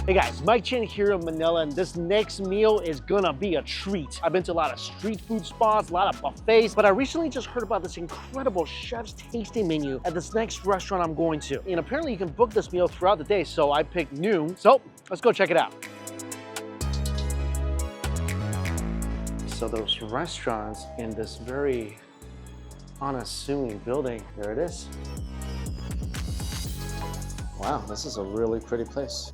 Hey guys, Mike Chin here in Manila, and this next meal is gonna be a treat. I've been to a lot of street food spots, a lot of buffets, but I recently just heard about this incredible chef's tasting menu at this next restaurant I'm going to. And apparently you can book this meal throughout the day, so I picked noon. So let's go check it out. So those restaurants in this very unassuming building, there it is. Wow, this is a really pretty place.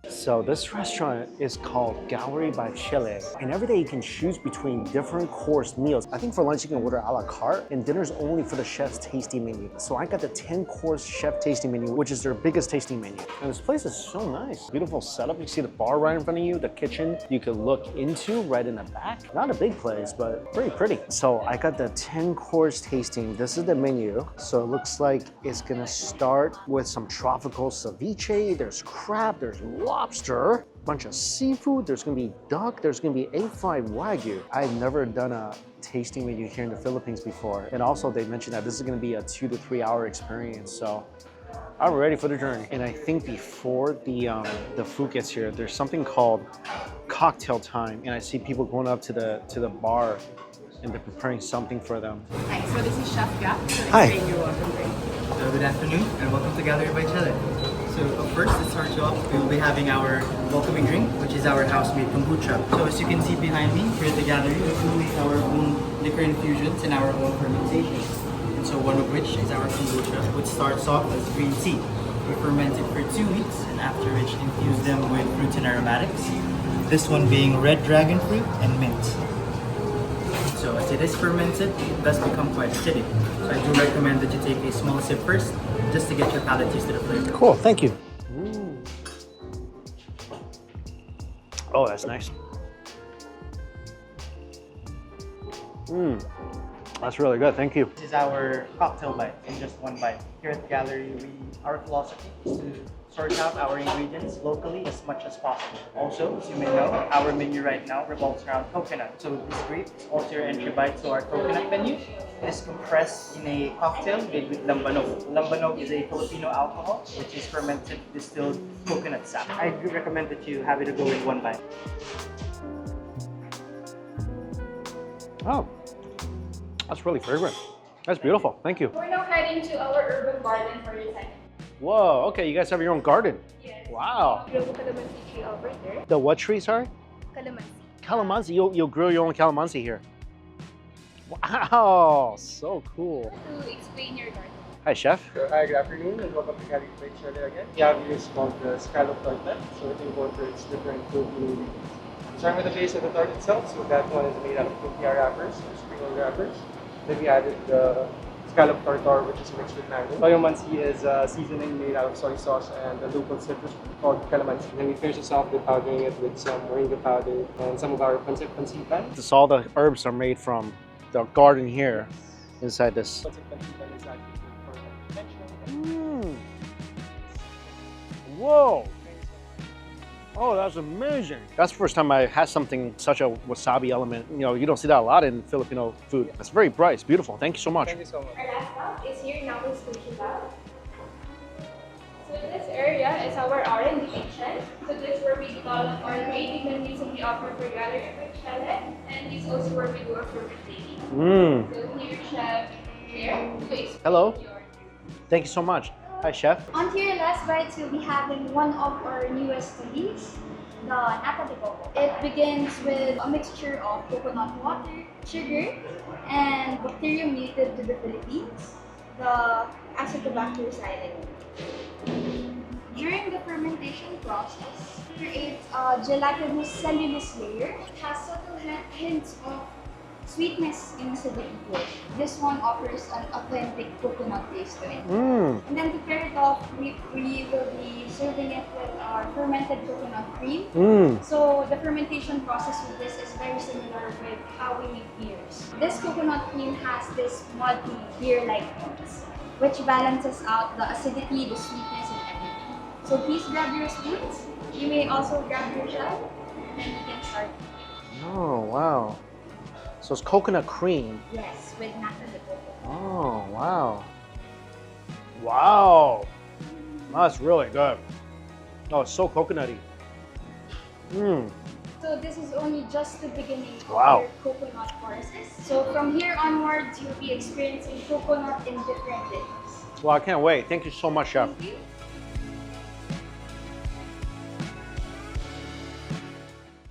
So this restaurant is called By Chele, and every day you can choose between different course meals. I think for lunch you can order a la carte, and dinner's only for the chef's tasting menu. So I got the 10-course chef tasting menu, which is their biggest tasting menu. And this place is so nice. Beautiful setup. You see the bar right in front of you, the kitchen you could look into right in the back. Not a big place, but pretty pretty. So I got the 10-course tasting. This is the menu. So it looks like it's gonna start with some tropical ceviche. There's crab, there's lobster, bunch of seafood, there's gonna be duck, there's gonna be A5 Wagyu. I've never done a tasting menu here in the Philippines before. And also they mentioned that this is gonna be a 2 to 3 hour experience. So I'm ready for the journey. And I think before the food gets here, there's something called cocktail time. And I see people going up to the bar and they're preparing something for them. Hi, so this is Chef Gap. Hi. Your welcome drink. Good afternoon and welcome to Gallery by Chele. So first, to start you off, we will be having our welcoming drink, which is our house-made kombucha. So as you can see behind me, here at the gallery, we will make our own liquor infusions and our own fermentations. And so one of which is our kombucha, which starts off as green tea. We ferment it for 2 weeks, and after which infuse them with fruits and aromatics. This one being red dragon fruit and mint. So as it is fermented, it does become quite acidic. So I do recommend that you take a small sip first, just to get your palate used to the flavor. Cool, thank you. Oh, that's nice. That's really good, thank you. This is our cocktail bite in just one bite. Here at the gallery, our philosophy is to source out our ingredients locally as much as possible. Also, as you may know, our menu right now revolves around coconut. So this grape is also your entry bite to our coconut menu. It is compressed in a cocktail made with lambanog. Lambanog is a Filipino alcohol, which is fermented distilled coconut sap. I do recommend that you have it go in one bite. Oh, that's really fragrant. That's beautiful, thank you. We're now heading to our urban garden for your second. Whoa, okay, you guys have your own garden. Yes. Wow. Grow calamansi tree over there. The what tree, sorry? Calamansi. Calamansi, you'll grow your own calamansi here. Wow, so cool. To explain your garden. Hi, chef. So, hi, good afternoon, and welcome to Gallery by Chele again. We have here is called the scallop tartlet, so it incorporates different Filipino ingredients. Starting with the base of the tart itself, so that one is made out of tortilla wrappers, or spring roll wrappers. Then we added the scallop tartar, which is mixed with mango. Calamansi is a seasoning made out of soy sauce and the local citrus called calamansi. And then we finish this off with powdering it with some moringa powder and some of our pansipan. This, all the herbs are made from the garden here inside this. Pansipan is actually for conventional. Whoa. Oh, that's amazing. That's the first time I had something, such a wasabi element. You know, you don't see that a lot in Filipino food. It's very bright, it's beautiful. Thank you so much. Thank you so much. Our last stop is here now with Sushi Lab. So this area is our R&D kitchen. So this is where we develop our creative menus that we offer for Gallery by Chele, and this is also where we do our fermentation. So here, Chef, here. Please. Hello. Thank you so much. Hi, chef. On to your last bite, we'll be having one of our newest studies, the nata de coco. It begins with a mixture of coconut water, sugar, and bacterium native to the Philippines, the Acetobacter silene. During the fermentation process, it creates a gelatinous cellulose layer. It has subtle hints of sweetness in acidity to it. This one offers an authentic coconut taste to it. And then to pair it off, we will be serving it with our fermented coconut cream. So the fermentation process with this is very similar with how we make beers. This coconut cream has this muddy beer-like notes, which balances out the acidity, the sweetness, and everything. So please grab your spoons. You may also grab your gel, and then we can start. Oh, wow. So it's coconut cream. Yes, with nata de coco. Oh, wow. Wow, that's really good. Oh, it's so coconutty. Mmm. So this is only just the beginning Wow. of your coconut courses. So from here onwards, you'll be experiencing coconut in different things. Well, I can't wait. Thank you so much, Chef. Thank you.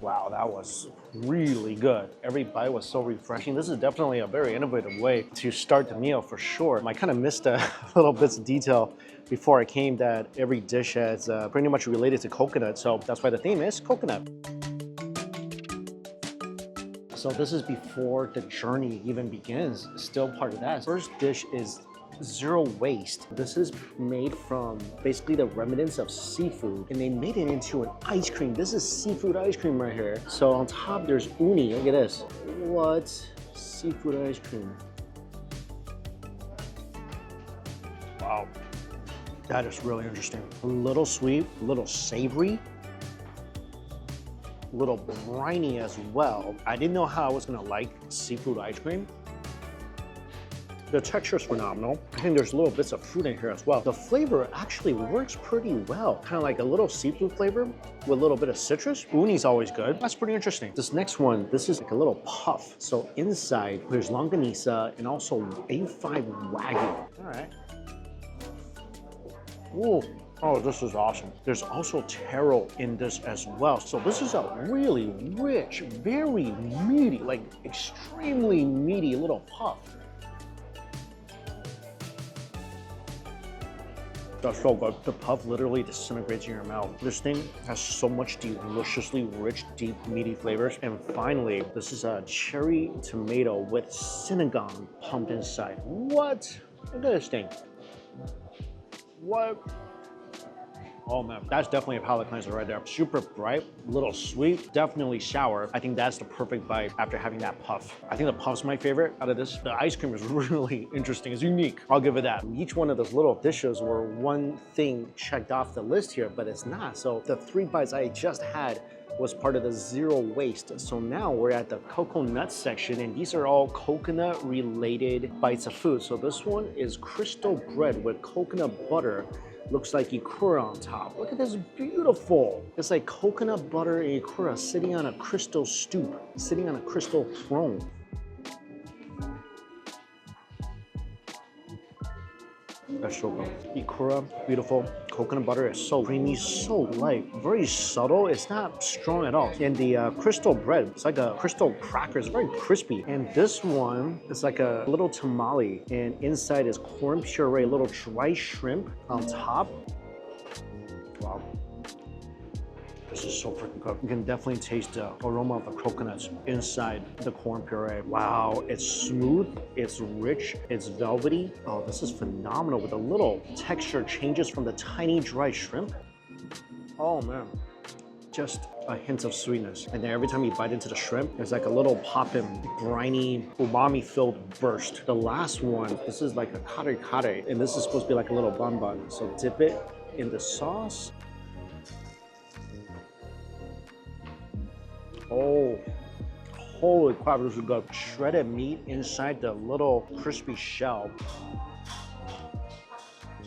Wow, that was really good. Every bite was so refreshing. This is definitely a very innovative way to start the meal for sure. I kind of missed a little bits of detail before I came that every dish is pretty much related to coconut. So that's why the theme is coconut. So this is before the journey even begins. Still part of that. First dish is zero waste. This is made from basically the remnants of seafood, and they made it into an ice cream. This is seafood ice cream right here. So on top there's uni. Look at this. What? Seafood ice cream. Wow. That is really interesting. A little sweet, a little savory, a little briny as well. I didn't know how I was gonna like seafood ice cream. The texture is phenomenal. I think there's little bits of fruit in here as well. The flavor actually works pretty well. Kind of like a little seafood flavor with a little bit of citrus. Uni's always good. That's pretty interesting. This next one, this is like a little puff. So inside, there's longanisa and also A5 Wagyu. All right. Ooh. Oh, this is awesome. There's also taro in this as well. So this is a really rich, very meaty, like extremely meaty little puff. That's so good. The puff literally disintegrates in your mouth. This thing has so much deliciously rich, deep, meaty flavors. And finally, this is a cherry tomato with sinigang pumped inside. What? Look at this thing. What? Oh man, that's definitely a palate cleanser right there. Super bright, a little sweet, definitely sour. I think that's the perfect bite after having that puff. I think the puff's my favorite out of this. The ice cream is really interesting, it's unique. I'll give it that. Each one of those little dishes were one thing checked off the list here, but it's not. So the 3 bites I just had was part of the zero waste. So now we're at the coconut section, and these are all coconut related bites of food. So this one is crystal bread with coconut butter. Looks like ikura on top. Look at this, beautiful. It's like coconut butter and ikura sitting on a crystal stoop, sitting on a crystal throne. That's so good. Ikura, beautiful. Coconut butter is so creamy, so light, very subtle. It's not strong at all. And the crystal bread, it's like a crystal cracker. It's very crispy. And this one is like a little tamale, and inside is corn puree, little dry shrimp on top. Wow. This is so freaking good. You can definitely taste the aroma of the coconuts inside the corn puree. Wow, it's smooth, it's rich, it's velvety. Oh, this is phenomenal with the little texture changes from the tiny dry shrimp. Oh man, just a hint of sweetness. And then every time you bite into the shrimp, there's like a little poppin', briny, umami-filled burst. The last one, this is like a kare kare, and this is supposed to be like a little bun bun. So dip it in the sauce. Oh, holy crap, this is good. Shredded meat inside the little crispy shell.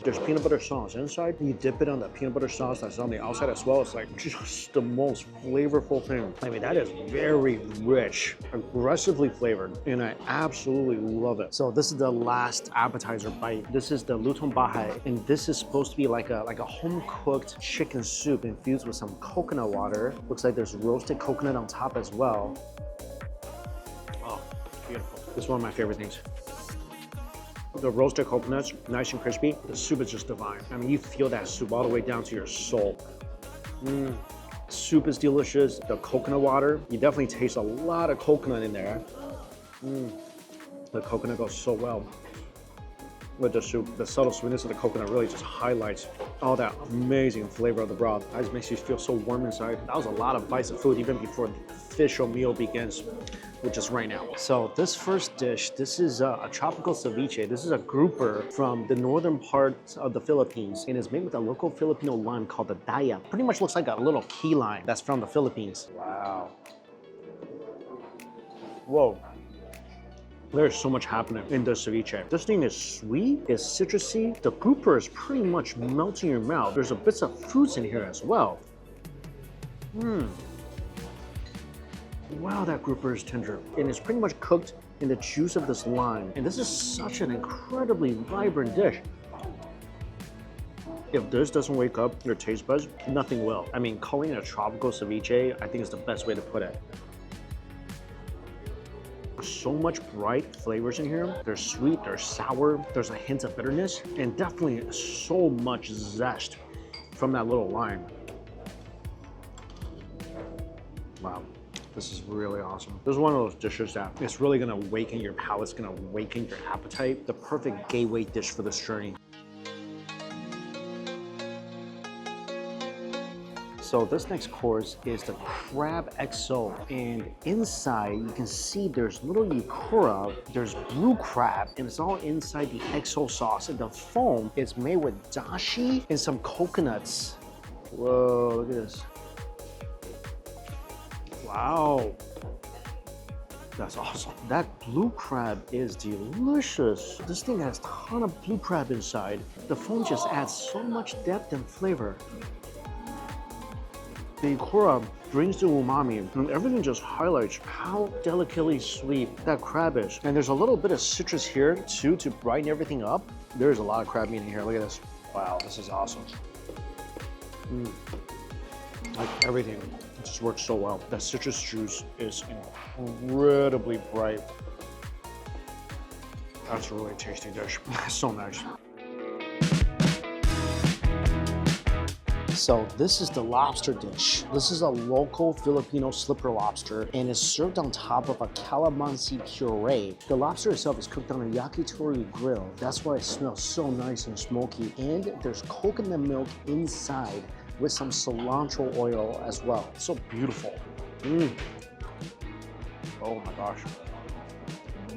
There's peanut butter sauce inside. You dip it on the peanut butter sauce that's on the outside as well. It's like just the most flavorful thing. I mean, that is very rich, aggressively flavored, and I absolutely love it. So this is the last appetizer bite. This is the lutung bahai, and this is supposed to be like a home-cooked chicken soup infused with some coconut water. Looks like there's roasted coconut on top as well. Oh, beautiful. This is one of my favorite things. The roasted coconuts, nice and crispy. The soup is just divine. I mean, you feel that soup all the way down to your soul. Soup is delicious. The coconut water, you definitely taste a lot of coconut in there. The coconut goes so well with the soup. The subtle sweetness of the coconut really just highlights all that amazing flavor of the broth. It just makes you feel so warm inside. That was a lot of bites of food even before the official meal begins, which is right now. So this first dish, this is a tropical ceviche. This is a grouper from the northern part of the Philippines, and it's made with a local Filipino lime called the daya. Pretty much looks like a little key lime that's from the Philippines. Wow. Whoa. There's so much happening in the ceviche. This thing is sweet, it's citrusy. The grouper is pretty much melting in your mouth. There's a bits of fruits in here as well. Wow, that grouper is tender. And it's pretty much cooked in the juice of this lime. And this is such an incredibly vibrant dish. If this doesn't wake up your taste buds, nothing will. I mean, calling it a tropical ceviche, I think is the best way to put it. So much bright flavors in here. There's sweet, there's sour, there's a hint of bitterness, and definitely so much zest from that little lime. Wow, this is really awesome. This is one of those dishes that it's really gonna awaken your palate, it's gonna awaken your appetite. The perfect gateway dish for this journey. So this next course is the crab XO, and inside you can see there's little yukura, there's blue crab, and it's all inside the XO sauce. And the foam is made with dashi and some coconuts. Whoa, look at this. Wow. That's awesome. That blue crab is delicious. This thing has a ton of blue crab inside. The foam just adds so much depth and flavor. The yukura brings the umami, and everything just highlights how delicately sweet that crab is. And there's a little bit of citrus here too to brighten everything up. There's a lot of crab meat in here. Look at this. Wow, this is awesome. Like everything, it just works so well. That citrus juice is incredibly bright. That's a really tasty dish. So nice. So this is the lobster dish. This is a local Filipino slipper lobster and is served on top of a calamansi puree. The lobster itself is cooked on a yakitori grill. That's why it smells so nice and smoky. And there's coconut milk inside with some cilantro oil as well. So beautiful. Oh my gosh.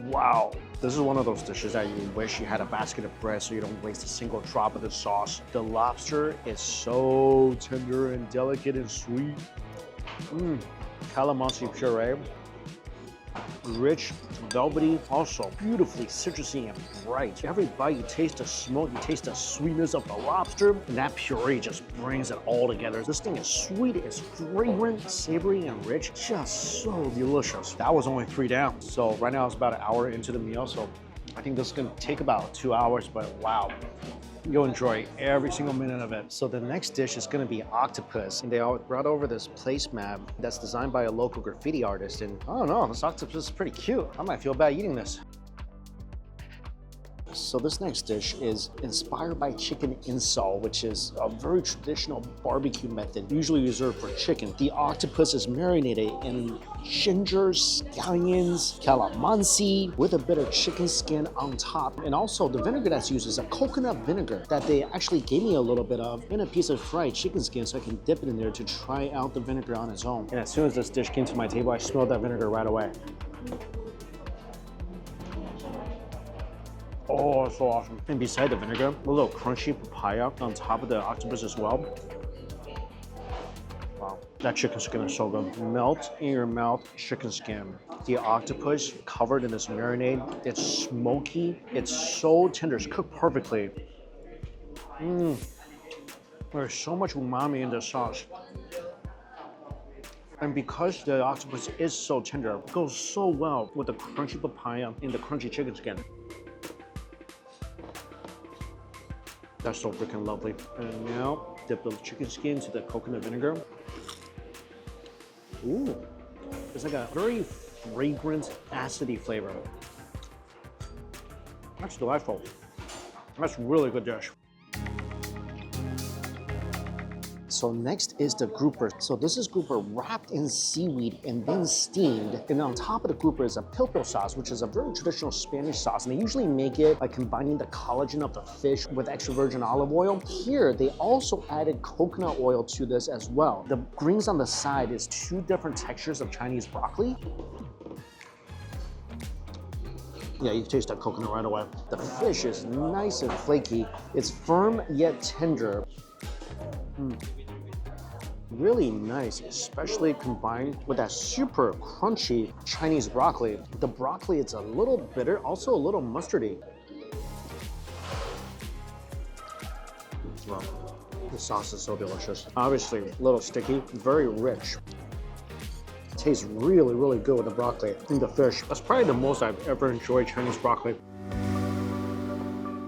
Wow. This is one of those dishes that you wish you had a basket of bread so you don't waste a single drop of the sauce. The lobster is so tender and delicate and sweet. Calamansi puree. Rich, velvety, also beautifully citrusy and bright. Every bite you taste the smoke, you taste the sweetness of the lobster, and that puree just brings it all together. This thing is sweet, it's fragrant, savory, and rich. Just so delicious. That was only 3 down. So right now it's about an hour into the meal, so I think this is gonna take about 2 hours, but wow. You'll enjoy every single minute of it. So the next dish is gonna be octopus. And they all brought over this placemat that's designed by a local graffiti artist. And I don't know, this octopus is pretty cute. I might feel bad eating this. So this next dish is inspired by chicken insol, which is a very traditional barbecue method, usually reserved for chicken. The octopus is marinated in ginger, scallions, calamansi, with a bit of chicken skin on top. And also the vinegar that's used is a coconut vinegar that they actually gave me a little bit of in a piece of fried chicken skin so I can dip it in there to try out the vinegar on its own. And as soon as this dish came to my table, I smelled that vinegar right away. Oh, it's so awesome. And beside the vinegar, a little crunchy papaya on top of the octopus as well. Wow, that chicken skin is so good. Melt in your mouth chicken skin. The octopus covered in this marinade, it's smoky, it's so tender, it's cooked perfectly. There's so much umami in the sauce. And because the octopus is so tender, it goes so well with the crunchy papaya and the crunchy chicken skin. That's so freaking lovely. And now, dip the chicken skin into the coconut vinegar. Ooh, it's like a very fragrant, acidy flavor. That's delightful. That's a really good dish. So next is the grouper. So this is grouper wrapped in seaweed and then steamed. And on top of the grouper is a pilpil sauce, which is a very traditional Spanish sauce. And they usually make it by combining the collagen of the fish with extra virgin olive oil. Here, they also added coconut oil to this as well. The greens on the side is 2 different textures of Chinese broccoli. Yeah, you can taste that coconut right away. The fish is nice and flaky. It's firm yet tender. Really nice, especially combined with that super crunchy Chinese broccoli. The broccoli, it's a little bitter, also a little mustardy. Wow. The sauce is so delicious. Obviously, a little sticky, very rich. Tastes really, really good with the broccoli and the fish. That's probably the most I've ever enjoyed Chinese broccoli.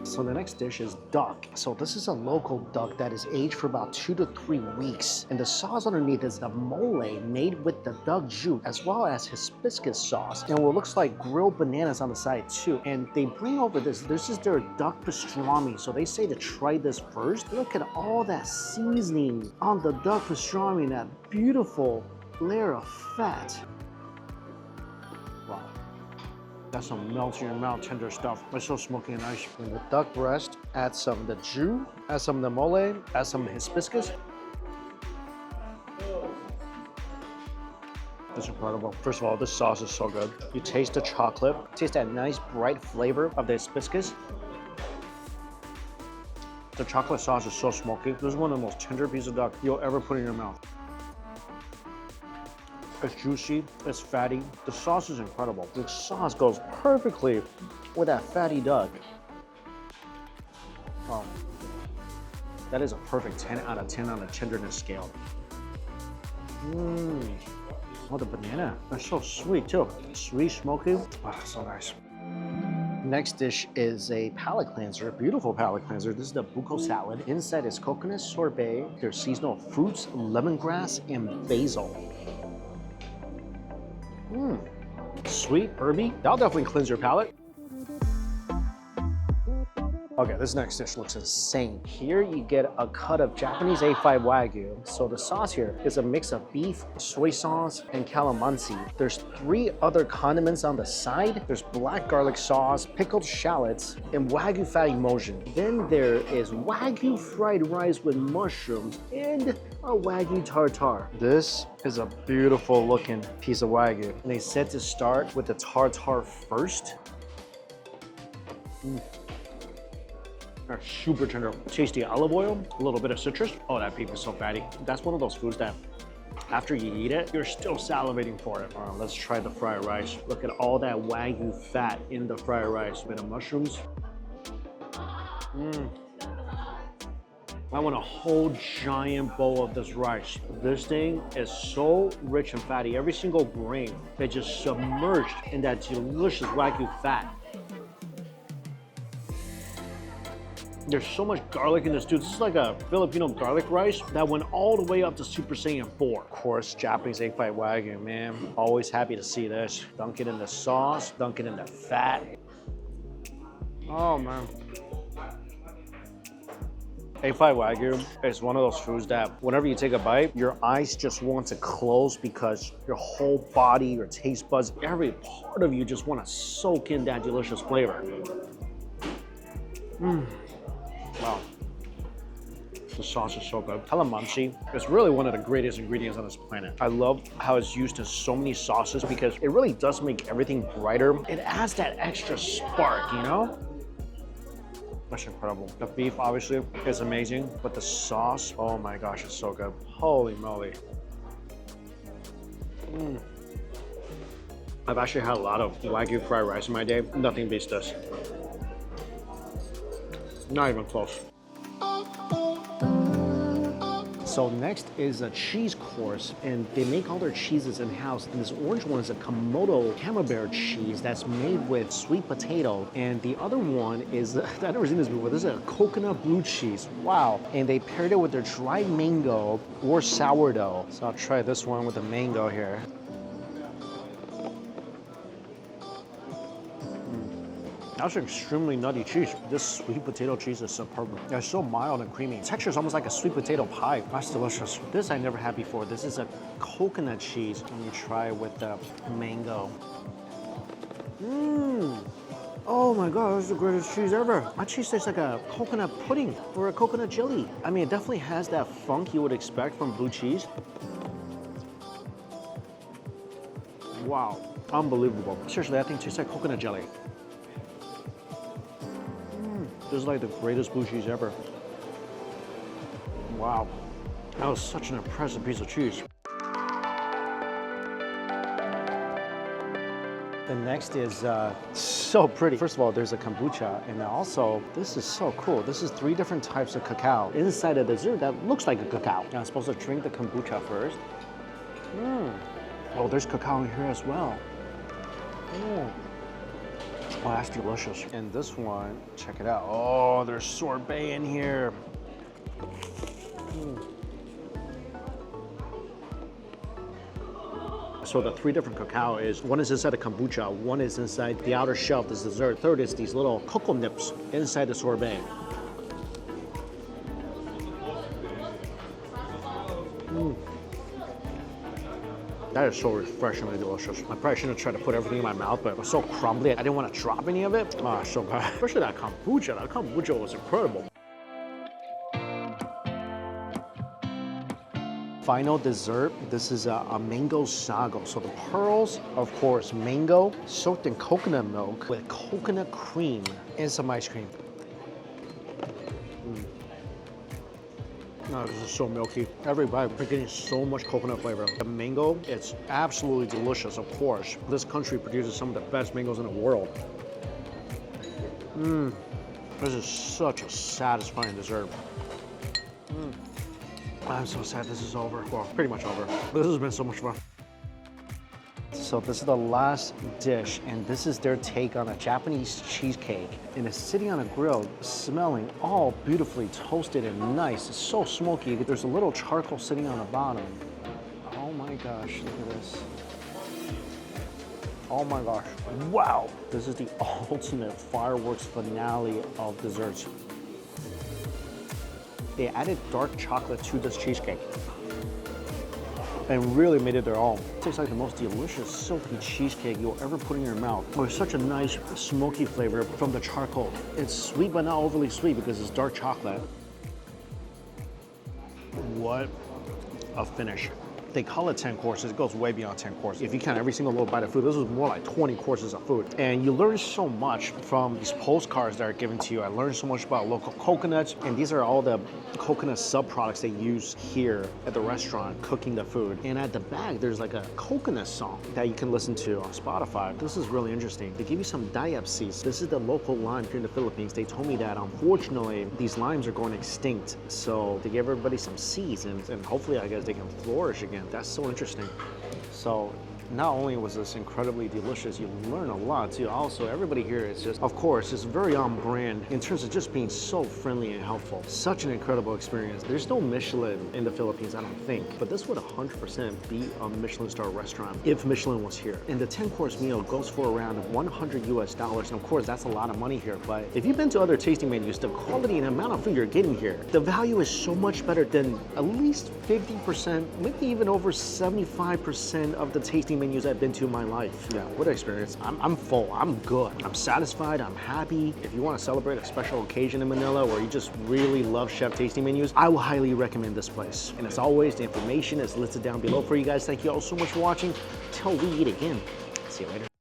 So the next dish is duck. So this is a local duck that is aged for about 2 to 3 weeks. And the sauce underneath is the mole made with the duck jus as well as hibiscus sauce. And what looks like grilled bananas on the side too. And they bring over this is their duck pastrami. So they say to try this first. Look at all that seasoning on the duck pastrami, that beautiful layer of fat. Wow. That's some melts in your mouth, tender stuff. It's so smoky and nice. And the duck breast, add some of the jus, add some of the mole, add some hibiscus. It's incredible. First of all, this sauce is so good. You taste the chocolate, taste that nice bright flavor of the hibiscus. The chocolate sauce is so smoky. This is one of the most tender pieces of duck you'll ever put in your mouth. It's juicy, it's fatty. The sauce is incredible. The sauce goes perfectly with that fatty duck. Oh, that is a perfect 10 out of 10 on the tenderness scale. Oh, the banana, that's so sweet too. Sweet, smoky, oh, so nice. Next dish is a palate cleanser, a beautiful palate cleanser. This is the buko salad. Inside is coconut sorbet, there's seasonal fruits, lemongrass, and basil. Sweet, herby. That'll definitely cleanse your palate. Okay, this next dish looks insane. Here you get a cut of Japanese A5 Wagyu. So the sauce here is a mix of beef, soy sauce, and calamansi. There's 3 other condiments on the side. There's black garlic sauce, pickled shallots, and Wagyu fat emulsion. Then there is Wagyu fried rice with mushrooms and a Wagyu tartare. This is a beautiful looking piece of Wagyu. And they said to start with the tartare first. They're super tender. Tasty olive oil, a little bit of citrus. Oh, that beef is so fatty. That's one of those foods that after you eat it, you're still salivating for it. All right, let's try the fried rice. Look at all that Wagyu fat in the fried rice. A bit of mushrooms. I want a whole giant bowl of this rice. This thing is so rich and fatty. Every single grain is just submerged in that delicious Wagyu fat. There's so much garlic in this, dude. This is like a Filipino garlic rice that went all the way up to Super Saiyan 4. Of course, Japanese A5 Wagyu, man. Always happy to see this. Dunk it in the sauce, dunk it in the fat. Oh, man. A5 Wagyu is one of those foods that whenever you take a bite, your eyes just want to close because your whole body, your taste buds, every part of you just want to soak in that delicious flavor. Wow. The sauce is so good. Calamansi is really one of the greatest ingredients on this planet. I love how it's used in so many sauces because it really does make everything brighter. It adds that extra spark, you know? That's incredible. The beef obviously is amazing, but the sauce, oh my gosh, it's so good. Holy moly. I've actually had a lot of Wagyu fried rice in my day. Nothing beats this. Not even close. So next is a cheese course, and they make all their cheeses in-house. And this orange one is a Komodo camembert cheese that's made with sweet potato. And the other one is, I've never seen this before, this is a coconut blue cheese. Wow. And they paired it with their dried mango or sourdough. So I'll try this one with the mango here. That's an extremely nutty cheese. This sweet potato cheese is superb. It's so mild and creamy. The texture is almost like a sweet potato pie. That's delicious. This I never had before. This is a coconut cheese. Let me try it with the mango. Oh my God, this is the greatest cheese ever. My cheese tastes like a coconut pudding or a coconut jelly. I mean, it definitely has that funk you would expect from blue cheese. Wow, unbelievable. Seriously, that thing tastes like coconut jelly. This is like the greatest blue cheese ever. Wow. That was such an impressive piece of cheese. The next is so pretty. First of all, there's a kombucha, and also, this is so cool. This is 3 different types of cacao inside a dessert that looks like a cacao. Now, I'm supposed to drink the kombucha first. Oh, there's cacao in here as well. Oh, that's delicious. And this one, check it out. Oh, there's sorbet in here. So the 3 different cacao is, one is inside the kombucha, one is inside the outer shell, this dessert. Third is these little cocoa nips inside the sorbet. That is so refreshingly delicious. I probably shouldn't have tried to put everything in my mouth, but it was so crumbly, I didn't want to drop any of it. Oh, so good. Especially that kombucha. That kombucha was incredible. Final dessert, this is a mango sago. So the pearls, of course, mango, soaked in coconut milk with coconut cream and some ice cream. Oh, this is so milky. Every bite, we're getting so much coconut flavor. The mango, it's absolutely delicious, of course. This country produces some of the best mangoes in the world. This is such a satisfying dessert. I'm so sad this is over. Well, pretty much over. This has been so much fun. So this is the last dish, and this is their take on a Japanese cheesecake. And it's sitting on a grill, smelling all beautifully toasted and nice. It's so smoky. There's a little charcoal sitting on the bottom. Oh my gosh, look at this. Oh my gosh, wow. This is the ultimate fireworks finale of desserts. They added dark chocolate to this cheesecake and really made it their own. It tastes like the most delicious silky cheesecake you'll ever put in your mouth. With such a nice smoky flavor from the charcoal. It's sweet but not overly sweet because it's dark chocolate. What a finish. They call it 10 courses, it goes way beyond 10 courses. If you count every single little bite of food, this was more like 20 courses of food. And you learn so much from these postcards that are given to you. I learned so much about local coconuts, and these are all the coconut sub-products they use here at the restaurant, cooking the food. And at the back, there's like a coconut song that you can listen to on Spotify. This is really interesting. They give you some dayap seeds. This is the local lime here in the Philippines. They told me that unfortunately, these limes are going extinct. So they give everybody some seeds, and hopefully, I guess they can flourish again. That's so interesting. So not only was this incredibly delicious, you learn a lot too. Also, everybody here is just, of course, is very on brand in terms of just being so friendly and helpful. Such an incredible experience. There's no Michelin in the Philippines, I don't think, but this would 100% be a Michelin star restaurant if Michelin was here. And the 10-course meal goes for around $100 US. And of course, that's a lot of money here. But if you've been to other tasting menus, the quality and amount of food you're getting here, the value is so much better than at least 50%, maybe even over 75% of the tasting menus I've been to in my life. Yeah, what an experience. I'm full, I'm good. I'm satisfied, I'm happy. If you want to celebrate a special occasion in Manila or you just really love chef tasting menus, I will highly recommend this place. And as always, the information is listed down below for you guys. Thank you all so much for watching. Till we eat again. See you later.